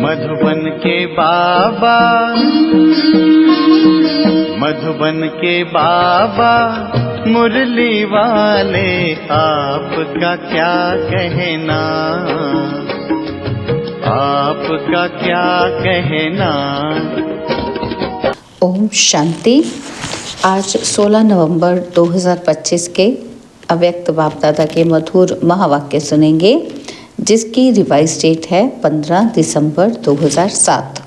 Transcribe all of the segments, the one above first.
मधुबन के बाबा, मधुबन के बाबा मुरली वाले, आपका क्या कहना, आपका क्या कहना। ओम शांति। आज 16 नवंबर 2025 के अव्यक्त बाप दादा के मधुर महावाक्य सुनेंगे, जिसकी रिवाइज डेट है 15 दिसंबर 2007।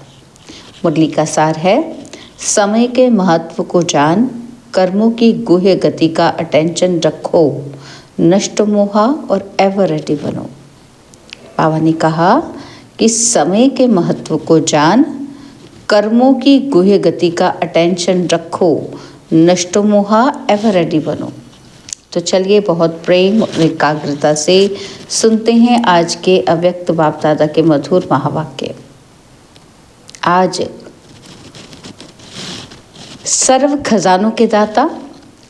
मुरली का सार है, समय के महत्व को जान, कर्मों की गुह्य गति का अटेंशन रखो, नष्ट मोहा और एवर रेडी बनो। बाबा ने कहा कि समय के महत्व को जान, कर्मों की गुह्य गति का अटेंशन रखो, नष्ट मोहा एवर रेडी बनो। तो चलिए बहुत प्रेम और एकाग्रता से सुनते हैं आज के अव्यक्त बाप दादा के मधुर महावाक्य। आज सर्व खजानों के दाता,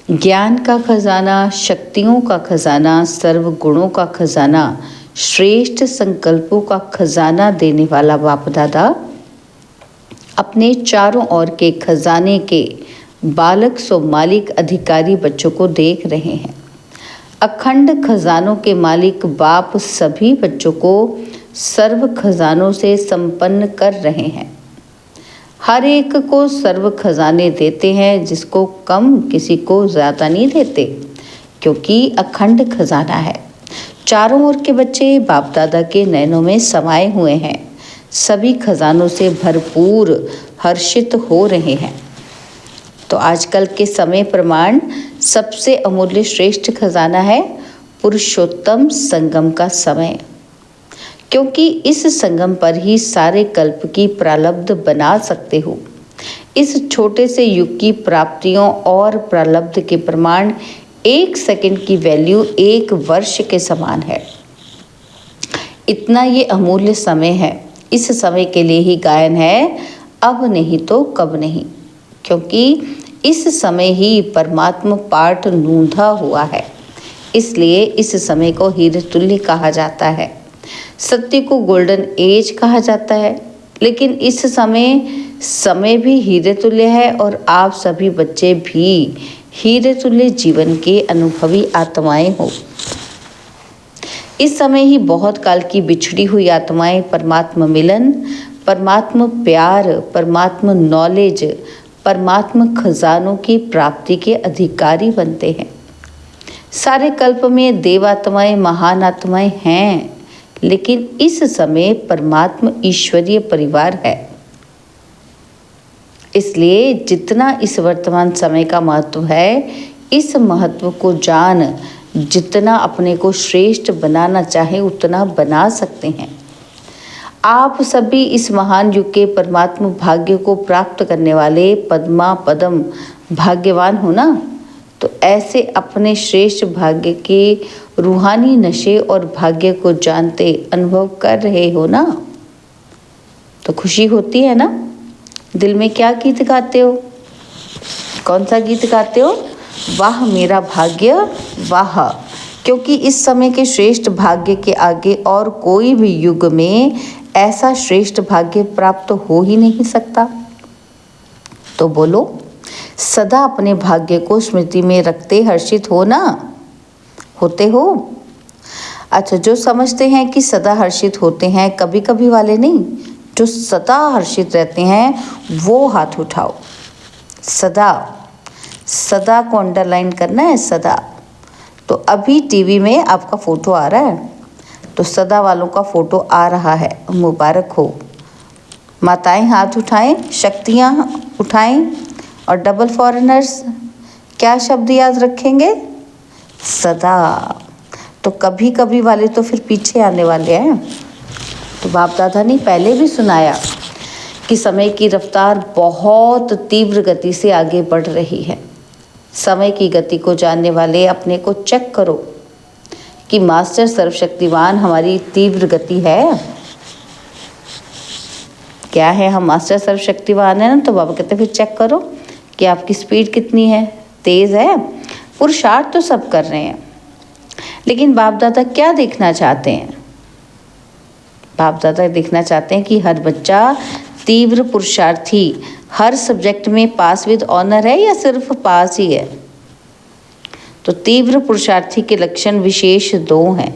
ज्ञान का खजाना, शक्तियों का खजाना, सर्व गुणों का खजाना, श्रेष्ठ संकल्पों का खजाना देने वाला बाप दादा अपने चारों ओर के खजाने के बालक सो मालिक अधिकारी बच्चों को देख रहे हैं। अखंड खजानों के मालिक बाप सभी बच्चों को सर्व खजानों से संपन्न कर रहे हैं। हर एक को सर्व खजाने देते हैं, जिसको कम किसी को ज़्यादा नहीं देते, क्योंकि अखंड खजाना है। चारों ओर के बच्चे बाप दादा के नैनों में समाये हुए हैं, सभी खजानों से भरपूर हर्षित हो रहे हैं। तो आजकल के समय प्रमाण सबसे अमूल्य श्रेष्ठ खजाना है पुरुषोत्तम संगम का समय, क्योंकि इस संगम पर ही सारे कल्प की प्रारब्ध बना सकते हो। इस छोटे से युग की प्राप्तियों और प्रारब्ध के प्रमाण 1 सेकंड की वैल्यू 1 वर्ष के समान है। इतना ये अमूल्य समय है। इस समय के लिए ही गायन है, अब नहीं तो कब नहीं, क्योंकि इस समय ही परमात्मा पाठ नूंधा हुआ है। इसलिए इस समय को हीरे तुल्य कहा जाता है। सत्य को गोल्डन एज कहा जाता है, लेकिन इस समय भी हीरे तुल्य है और आप सभी बच्चे भी हीरे तुल्य जीवन के अनुभवी आत्माएं हो। इस समय ही बहुत काल की बिछड़ी हुई आत्माएं परमात्मा मिलन, परमात्मा प्यार, परमात्मा नॉलेज, परमात्मा खजानों की प्राप्ति के अधिकारी बनते हैं। सारे कल्प में देवात्माएं महान आत्माएं हैं, लेकिन इस समय परमात्मा ईश्वरीय परिवार है। इसलिए जितना इस वर्तमान समय का महत्व है, इस महत्व को जान जितना अपने को श्रेष्ठ बनाना चाहे उतना बना सकते हैं। आप सभी इस महान युग के परमात्मा भाग्य को प्राप्त करने वाले पद्मा पदम भाग्यवान हो ना। तो ऐसे अपने श्रेष्ठ भाग्य के रूहानी नशे और भाग्य को जानते अनुभव कर रहे हो ना, तो खुशी होती है ना। दिल में क्या गीत गाते हो? कौन सा गीत गाते हो? वाह मेरा भाग्य वाह, क्योंकि इस समय के श्रेष्ठ भाग्य के आगे और कोई भी युग में ऐसा श्रेष्ठ भाग्य प्राप्त हो ही नहीं सकता। तो बोलो, सदा अपने भाग्य को स्मृति में रखते हर्षित हो ना? होते हो? अच्छा, जो समझते हैं कि सदा हर्षित होते हैं, कभी कभी वाले नहीं, जो सदा हर्षित रहते हैं वो हाथ उठाओ। सदा, सदा को अंडरलाइन करना है, सदा। तो अभी टीवी में आपका फोटो आ रहा है, तो सदा वालों का फोटो आ रहा है, मुबारक हो। माताएं हाथ उठाएं, शक्तियां उठाएं, और डबल फॉरेनर्स क्या शब्द याद रखेंगे? सदा। तो कभी कभी वाले तो फिर पीछे आने वाले हैं। तो बाप दादा ने पहले भी सुनाया कि समय की रफ्तार बहुत तीव्र गति से आगे बढ़ रही है। समय की गति को जानने वाले अपने को चेक करो कि मास्टर सर्वशक्तिवान हमारी तीव्र गति है क्या है। हम मास्टर सर्वशक्तिवान है ना, तो बाबा कहते फिर चेक करो कि आपकी स्पीड कितनी है, तेज है। पुरुषार्थ तो सब कर रहे हैं, लेकिन बाप दादा क्या देखना चाहते हैं? बाप दादा देखना चाहते हैं कि हर बच्चा तीव्र पुरुषार्थी हर सब्जेक्ट में पास विद ऑनर है या सिर्फ पास ही है। तो तीव्र पुरुषार्थी के लक्षण विशेष 2 हैं,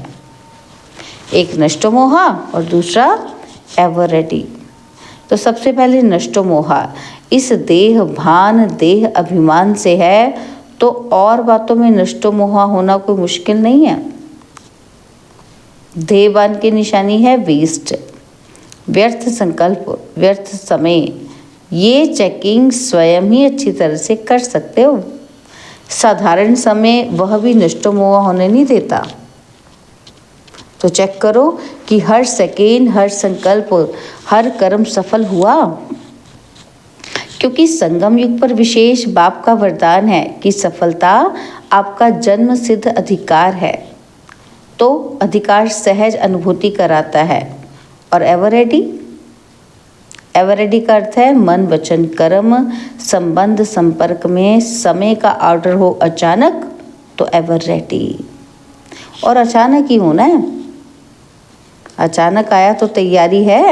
एक नष्टोमोहा और दूसरा एवर रेडी। तो सबसे पहले नष्टोमोहा, इस देह भान देह अभिमान से है, तो और बातों में नष्टोमोहा होना कोई मुश्किल नहीं है। देहभान की निशानी है वेस्ट, व्यर्थ संकल्प, व्यर्थ समय। ये चेकिंग स्वयं ही अच्छी तरह से कर सकते हो। साधारण समय वह भी नष्टोमोहा होने नहीं देता। तो चेक करो कि हर सेकेंड, हर संकल्प, हर कर्म सफल हुआ, क्योंकि संगम युग पर विशेष बाप का वरदान है कि सफलता आपका जन्म सिद्ध अधिकार है। तो अधिकार सहज अनुभूति कराता है। और एवर रेडी, एवर रेडी का अर्थ है मन वचन कर्म संबंध संपर्क में समय का ऑर्डर हो अचानक, तो एवर रेडी। और अचानक ही होना है, अचानक आया तो तैयारी है,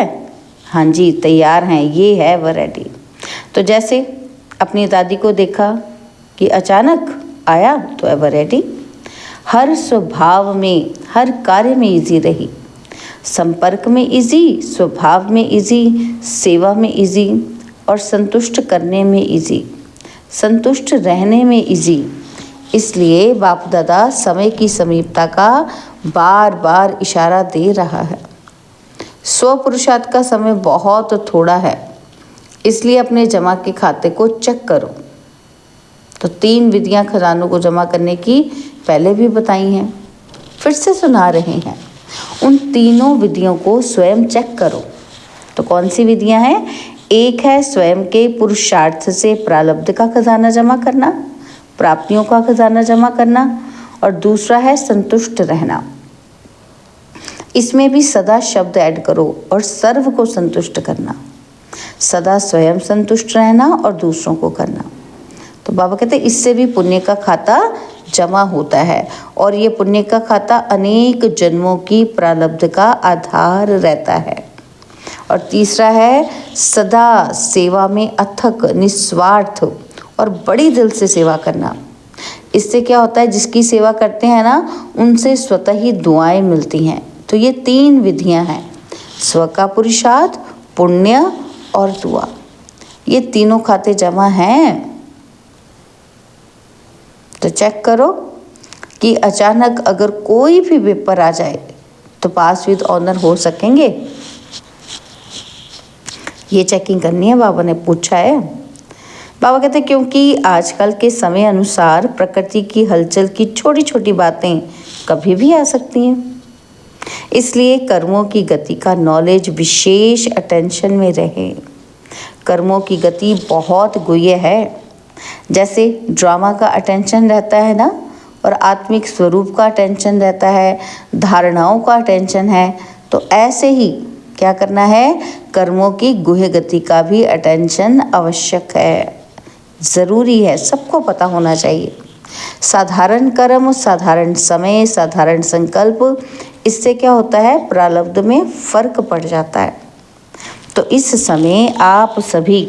हाँ जी तैयार हैं, ये है एवर रेडी। तो जैसे अपनी दादी को देखा कि अचानक आया, तो एवर रेडी। हर स्वभाव में, हर कार्य में इजी रही, संपर्क में इजी, स्वभाव में इजी, सेवा में इजी और संतुष्ट करने में इजी, संतुष्ट रहने में इजी। इसलिए बाप दादा समय की समीपता का बार बार इशारा दे रहा है। स्व पुरुषार्थ का समय बहुत थोड़ा है, इसलिए अपने जमा के खाते को चेक करो। तो 3 विधियां खजानों को जमा करने की पहले भी बताई हैं, फिर से सुना रहे हैं। उन तीनों विधियों को स्वयं चेक करो। तो कौन सी विधियां हैं? एक है स्वयं के पुरुषार्थ से प्रारब्ध का खजाना जमा करना, प्राप्तियों का खजाना जमा करना, और दूसरा है संतुष्ट रहना। इसमें भी सदा शब्द ऐड करो और सर्व को संतुष्ट करना, सदा स्वयं संतुष्ट रहना और दूसरों को करना। तो बाबा कहते हैं इससे भी पुण्य का खाता जमा होता है, और ये पुण्य का खाता अनेक जन्मों की प्रारब्ध का आधार रहता है। और तीसरा है सदा सेवा में अथक निस्वार्थ और बड़ी दिल से सेवा करना। इससे क्या होता है, जिसकी सेवा करते हैं ना, उनसे स्वतः ही दुआएं मिलती हैं। तो ये 3 विधियां हैं, स्व का पुरुषार्थ, पुण्य और दुआ। ये तीनों खाते जमा हैं। तो चेक करो कि अचानक अगर कोई भी पेपर आ जाए तो पास विद ऑनर हो सकेंगे। ये चेकिंग करनी है, बाबा ने पूछा है। बाबा कहते हैं क्योंकि आजकल के समय अनुसार प्रकृति की हलचल की छोटी छोटी बातें कभी भी आ सकती हैं, इसलिए कर्मों की गति का नॉलेज विशेष अटेंशन में रहे। कर्मों की गति बहुत गुह्य है, जैसे ड्रामा का अटेंशन रहता है ना, और आत्मिक स्वरूप का अटेंशन रहता है, धारणाओं का अटेंशन है। तो ऐसे ही क्या करना है, कर्मों की गुह्य गति का भी अटेंशन आवश्यक है, ज़रूरी है, सबको पता होना चाहिए। साधारण कर्म, साधारण समय, साधारण संकल्प, इससे क्या होता है, प्रारब्ध में फर्क पड़ जाता है। तो इस समय आप सभी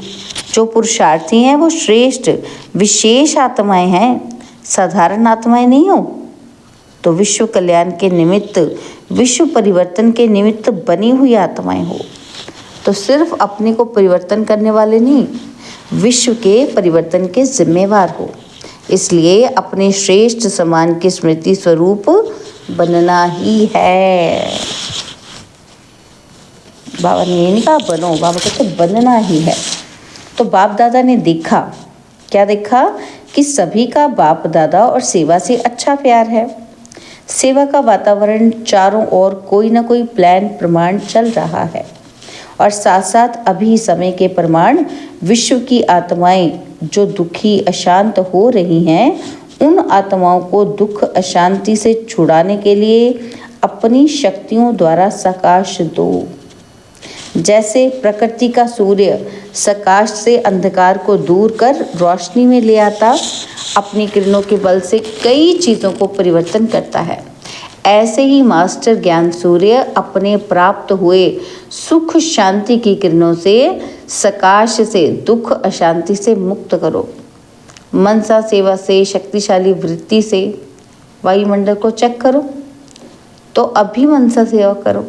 जो पुरुषार्थी हैं वो श्रेष्ठ विशेष आत्माएं हैं, साधारण आत्माएं नहीं हो। तो विश्व कल्याण के निमित्त, विश्व परिवर्तन के निमित्त बनी हुई आत्माएं हो। तो सिर्फ अपने को परिवर्तन करने वाले नहीं, विश्व के परिवर्तन के जिम्मेवार हो। इसलिए अपने श्रेष्ठ समान की स्मृति स्वरूप बनना ही है। बाबा ने ये नहीं कहा बनो, बाबा कहते बनना ही है। तो बाप दादा ने देखा, क्या देखा, कि सभी का बाप दादा और सेवा से अच्छा प्यार है। सेवा का वातावरण चारों ओर कोई ना कोई प्लान प्रमाण चल रहा है, और साथ साथ अभी समय के प्रमाण विश्व की आत्माएं जो दुखी अशांत हो रही हैं, उन आत्माओं को दुख अशांति से छुड़ाने के लिए अपनी शक्तियों द्वारा सकाश दो। जैसे प्रकृति का सूर्य सकाश से अंधकार को दूर कर रोशनी में ले आता, अपनी किरणों के बल से कई चीज़ों को परिवर्तन करता है, ऐसे ही मास्टर ज्ञान सूर्य अपने प्राप्त हुए सुख शांति की किरणों से सकाश से दुख अशांति से मुक्त करो। मनसा सेवा से, शक्तिशाली वृत्ति से वायुमंडल को चेक करो। तो अभी मनसा सेवा करो।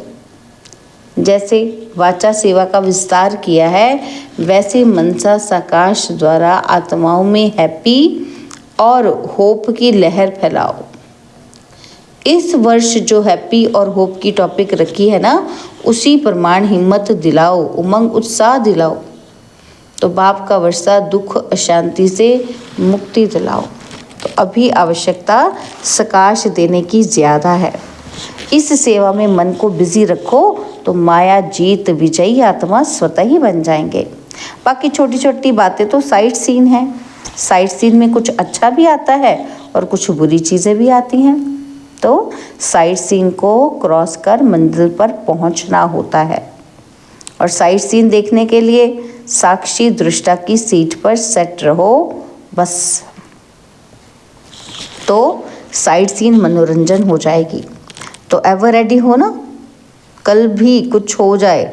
जैसे वाचा सेवा का विस्तार किया है, वैसे मनसा सकाश द्वारा आत्माओं में हैप्पी और होप की लहर फैलाओ। इस वर्ष जो हैप्पी और होप की टॉपिक रखी है ना, उसी प्रमाण हिम्मत दिलाओ, उमंग उत्साह दिलाओ। तो बाप का वर्षा दुख अशांति से मुक्ति दिलाओ। तो अभी आवश्यकता सकाश देने की ज़्यादा है। इस सेवा में मन को बिजी रखो तो माया जीत विजयी आत्मा स्वतः ही बन जाएंगे। बाकी छोटी छोटी बातें तो साइड सीन है। साइड सीन में कुछ अच्छा भी आता है और कुछ बुरी चीज़ें भी आती हैं। तो साइड सीन को क्रॉस कर मंजिल पर पहुंचना होता है। और साइड सीन देखने के लिए साक्षी दृष्टा की सीट पर सेट रहो बस। तो साइड सीन मनोरंजन हो जाएगी। तो एवर रेडी हो ना, कल भी कुछ हो जाए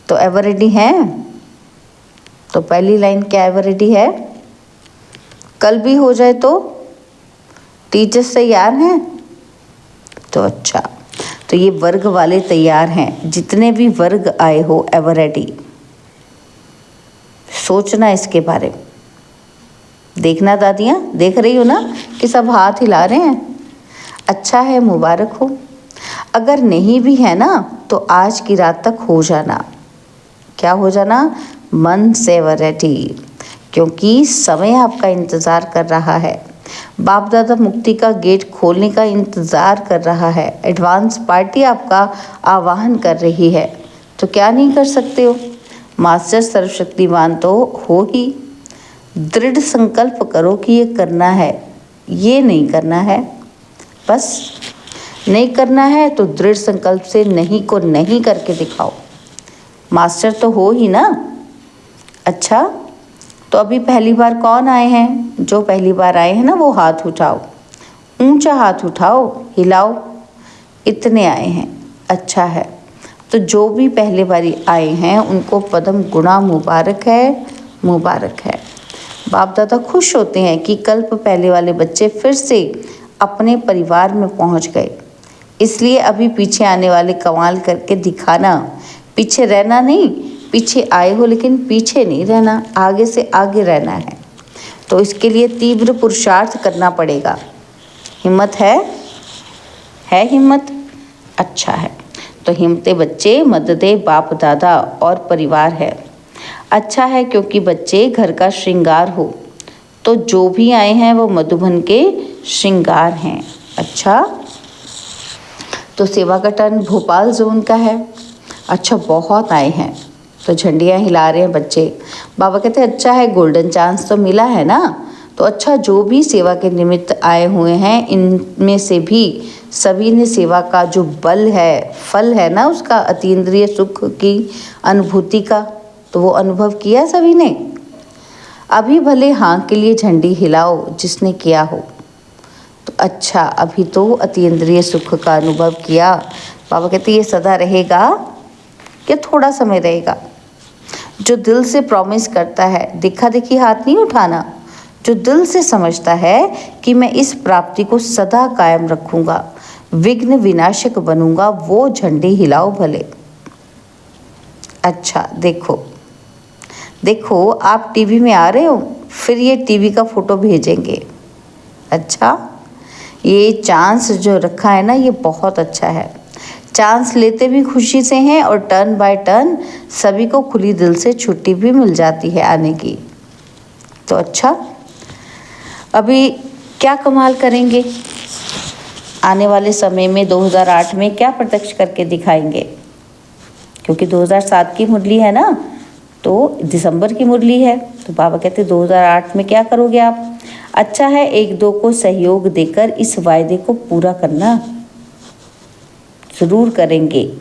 तो एवर रेडी हैं। तो पहली लाइन क्या एवर रेडी है? कल भी हो जाए तो टीचर्स तैयार हैं। तो अच्छा, तो ये वर्ग वाले तैयार हैं। जितने भी वर्ग आए हो एवर रेडी। सोचना इसके बारे में। देखना दादियाँ, देख रही हो ना कि सब हाथ हिला रहे हैं। अच्छा है, मुबारक हो। अगर नहीं भी है ना तो आज की रात तक हो जाना। क्या हो जाना? मन से रेडी, क्योंकि समय आपका इंतज़ार कर रहा है। बाप दादा मुक्ति का गेट खोलने का इंतज़ार कर रहा है। एडवांस पार्टी आपका आवाहन कर रही है। तो क्या नहीं कर सकते हो? मास्टर सर्वशक्तिवान तो हो ही। दृढ़ संकल्प करो कि ये करना है, ये नहीं करना है। बस नहीं करना है तो दृढ़ संकल्प से नहीं को नहीं करके दिखाओ। मास्टर तो हो ही ना। अच्छा, तो अभी पहली बार कौन आए हैं? जो पहली बार आए हैं ना वो हाथ उठाओ, ऊंचा हाथ उठाओ, हिलाओ। इतने आए हैं, अच्छा है। तो जो भी पहले बारी आए हैं उनको पदम गुणा मुबारक है, मुबारक है। बाप दादा खुश होते हैं कि कल्प पहले वाले बच्चे फिर से अपने परिवार में पहुंच गए। इसलिए अभी पीछे आने वाले कमाल करके दिखाना। पीछे रहना नहीं, पीछे आए हो लेकिन पीछे नहीं रहना, आगे से आगे रहना है। तो इसके लिए तीव्र पुरुषार्थ करना पड़ेगा। हिम्मत है हिम्मत? अच्छा है। तो हिम्मते बच्चे मददे बाप दादा और परिवार है। अच्छा है, क्योंकि बच्चे घर का श्रृंगार हो। तो जो भी आए हैं वो मधुबन के श्रृंगार हैं। अच्छा, तो सेवा का टर्न भोपाल जोन का है। अच्छा, बहुत आए हैं तो झंडियाँ हिला रहे हैं बच्चे। बाबा कहते हैं अच्छा है, गोल्डन चांस तो मिला है ना। तो अच्छा, जो भी सेवा के निमित्त आए हुए हैं इनमें से भी सभी ने सेवा का जो बल है, फल है ना उसका, अतीन्द्रिय सुख की अनुभूति का, तो वो अनुभव किया सभी ने। अभी भले हाँ के लिए झंडी हिलाओ जिसने किया हो। तो अच्छा, अभी तो अतीन्द्रिय सुख का अनुभव किया। बाबा कहते ये सदा रहेगा कि थोड़ा समय रहेगा? जो दिल से प्रॉमिस करता है, देखा देखी हाथ नहीं उठाना। जो दिल से समझता है कि मैं इस प्राप्ति को सदा कायम रखूंगा, विघ्न विनाशक बनूंगा, वो झंडी हिलाओ भले। अच्छा, देखो आप टीवी में आ रहे हो, फिर ये टीवी का फोटो भेजेंगे। अच्छा, ये चांस जो रखा है ना, ये बहुत अच्छा है। चांस लेते भी खुशी से हैं और टर्न बाय टर्न सभी को खुली दिल से छुट्टी भी मिल जाती है आने की। तो अच्छा, अभी क्या कमाल करेंगे? आने वाले समय में 2008 में क्या प्रत्यक्ष करके दिखाएंगे? क्योंकि 2007 की मुरली है ना, तो दिसंबर की मुरली है। तो बाबा कहते 2008 में क्या करोगे आप? अच्छा है, एक दो को सहयोग देकर इस वायदे को पूरा करना। जरूर करेंगे।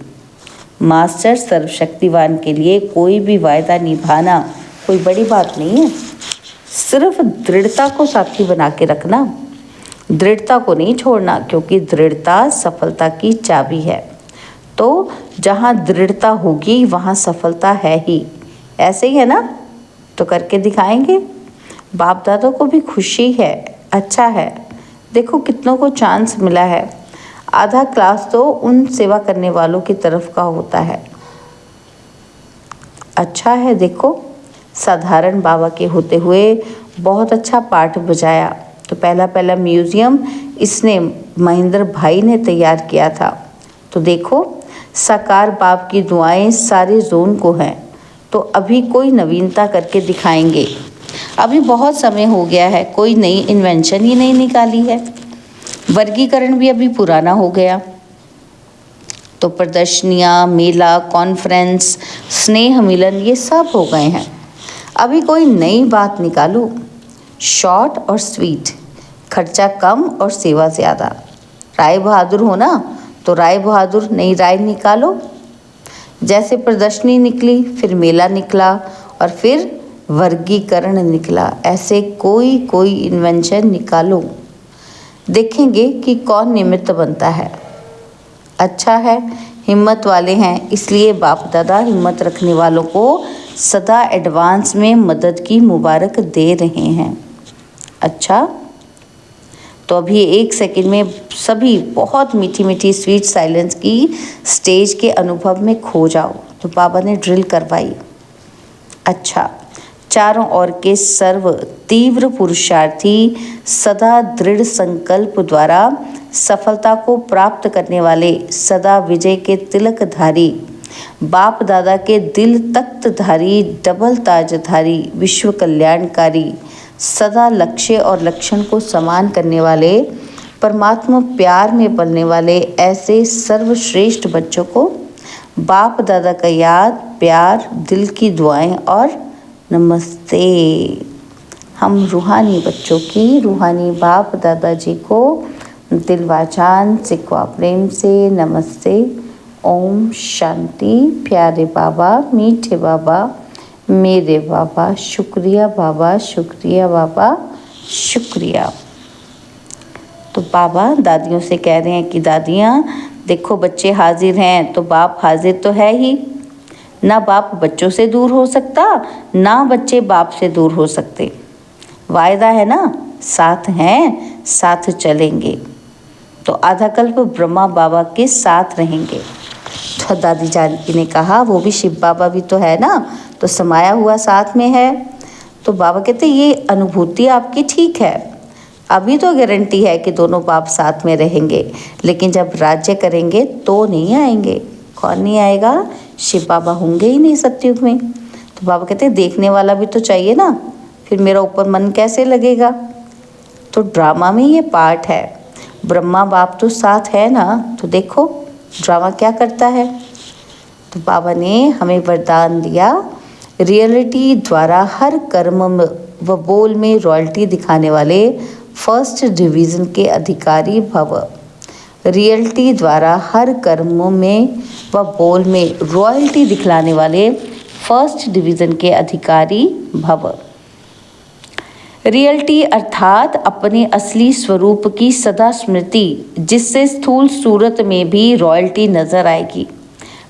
मास्टर सर्वशक्तिवान के लिए कोई भी वायदा निभाना कोई बड़ी बात नहीं है। सिर्फ दृढ़ता को साथी बना के रखना। दृढ़ता को नहीं छोड़ना, क्योंकि दृढ़ता सफलता की चाबी है। तो जहाँ दृढ़ता होगी वहाँ सफलता है ही, ऐसे ही है ना। तो करके दिखाएंगे। बाप दादा को भी खुशी है, अच्छा है। देखो कितनों को चांस मिला है। आधा क्लास तो उन सेवा करने वालों की तरफ का होता है। अच्छा है। देखो साधारण बाबा के होते हुए बहुत अच्छा पाठ बजाया। तो पहला म्यूज़ियम इसने महेंद्र भाई ने तैयार किया था। तो देखो साकार बाप की दुआएं सारे जोन को हैं। तो अभी कोई नवीनता करके दिखाएंगे। अभी बहुत समय हो गया है, कोई नई इन्वेंशन ही नहीं निकाली है। वर्गीकरण भी अभी पुराना हो गया। तो प्रदर्शनियाँ, मेला, कॉन्फ्रेंस, स्नेह मिलन ये सब हो गए हैं। अभी कोई नई बात निकालो, शॉर्ट और स्वीट, खर्चा कम और सेवा ज़्यादा। राय बहादुर हो ना, तो राय बहादुर नई राय निकालो। जैसे प्रदर्शनी निकली, फिर मेला निकला और फिर वर्गीकरण निकला, ऐसे कोई इन्वेंशन निकालो। देखेंगे कि कौन निमित्त बनता है। अच्छा है, हिम्मत वाले हैं, इसलिए बाप दादा हिम्मत रखने वालों को सदा एडवांस में मदद की मुबारक दे रहे हैं। अच्छा, तो अभी 1 सेकंड में सभी बहुत मीठी मीठी स्वीट साइलेंस की स्टेज के अनुभव में खो जाओ। तो बाबा ने ड्रिल करवाई। अच्छा, चारों ओर के सर्व तीव्र पुरुषार्थी सदा दृढ़ संकल्प द्वारा सफलता को प्राप्त करने वाले सदा विजय के तिलकधारी बाप दादा के दिल तख्तधारी डबल ताजधारी विश्व कल्याणकारी सदा लक्ष्य और लक्षण को समान करने वाले परमात्मा प्यार में पलने वाले ऐसे सर्वश्रेष्ठ बच्चों को बाप दादा का याद, प्यार, दिल की दुआएं और नमस्ते। हम रूहानी बच्चों की रूहानी बाप दादा जी को दिल वाचान सिखवा प्रेम से नमस्ते। ओम शांति। प्यारे बाबा, मीठे बाबा, मेरे बाबा, शुक्रिया बाबा, शुक्रिया बाबा, शुक्रिया। तो बाबा दादियों से कह रहे हैं कि दादियाँ देखो बच्चे हाजिर हैं तो बाप हाजिर तो है ही। ना बाप बच्चों से दूर हो सकता, ना बच्चे बाप से दूर हो सकते। वायदा है ना, साथ हैं, साथ चलेंगे। तो आधा कल्प ब्रह्मा बाबा के साथ रहेंगे। तो दादी जानकी ने कहा वो भी शिव बाबा भी तो है ना, तो समाया हुआ साथ में है। तो बाबा कहते ये अनुभूति आपकी ठीक है, अभी तो गारंटी है कि दोनों बाप साथ में रहेंगे, लेकिन जब राज्य करेंगे तो नहीं आएंगे। कौन नहीं आएगा? शिव बाबा होंगे ही नहीं सतयुग में। तो बाबा कहते देखने वाला भी तो चाहिए ना, फिर मेरा ऊपर मन कैसे लगेगा। तो ड्रामा में ये पार्ट है। ब्रह्मा बाप तो साथ है ना, तो देखो ड्रामा क्या करता है। तो बाबा ने हमें वरदान दिया, रियलिटी द्वारा हर कर्म व बोल में रॉयल्टी दिखाने वाले फर्स्ट डिवीज़न के अधिकारी भव। रियलिटी द्वारा हर कर्म में व बोल में रॉयल्टी दिखलाने वाले फर्स्ट डिवीज़न के अधिकारी भव। रियलिटी अर्थात अपने असली स्वरूप की सदा स्मृति, जिससे स्थूल सूरत में भी रॉयल्टी नजर आएगी।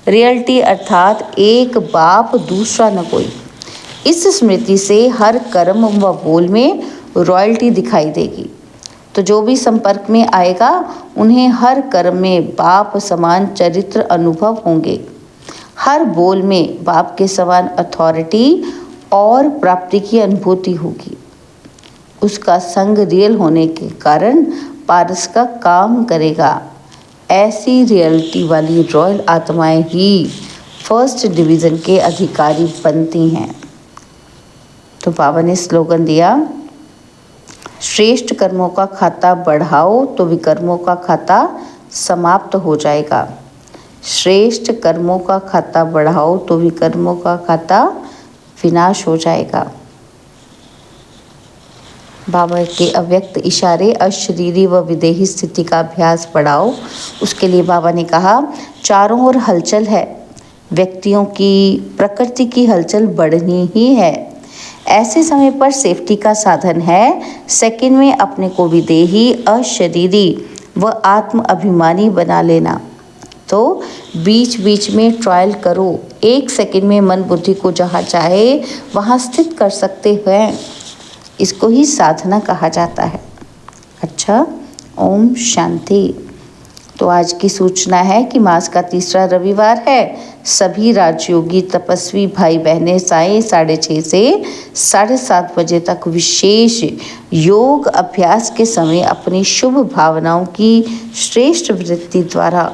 रियलिटी अर्थात एक बाप दूसरा न कोई। इस स्मृति से हर कर्म व बोल में रॉयल्टी दिखाई देगी। तो जो भी संपर्क में आएगा उन्हें हर कर्म में बाप समान चरित्र अनुभव होंगे। हर बोल में बाप के समान अथॉरिटी और प्राप्ति की अनुभूति होगी। उसका संग रियल होने के कारण पारस का काम करेगा। ऐसी रियलिटी वाली रॉयल आत्माएं ही फर्स्ट डिवीज़न के अधिकारी बनती हैं। तो बाबा ने स्लोगन दिया, श्रेष्ठ कर्मों का खाता बढ़ाओ तो विकर्मों का खाता समाप्त हो जाएगा। श्रेष्ठ कर्मों का खाता बढ़ाओ तो विकर्मों का खाता विनाश हो जाएगा। बाबा के अव्यक्त इशारे अशरीरी व विदेही स्थिति का अभ्यास बढ़ाओ। उसके लिए बाबा ने कहा चारों ओर हलचल है, व्यक्तियों की, प्रकृति की हलचल बढ़नी ही है। ऐसे समय पर सेफ्टी का साधन है सेकंड में अपने को विदेही, अशरीरी व आत्म अभिमानी बना लेना। तो बीच बीच में ट्रायल करो, 1 सेकंड में मन बुद्धि को जहाँ चाहे वहाँ स्थित कर सकते हैं। इसको ही साधना कहा जाता है। अच्छा, ओम शांति। तो आज की सूचना है कि मास का तीसरा रविवार है। सभी राजयोगी तपस्वी भाई बहनें साय 6:30 से 7:30 बजे तक विशेष योग अभ्यास के समय अपनी शुभ भावनाओं की श्रेष्ठ वृत्ति द्वारा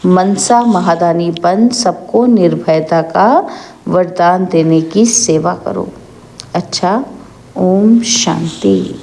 मनसा महादानी बन सबको निर्भयता का वरदान देने की सेवा करो। अच्छा, ओम शांति।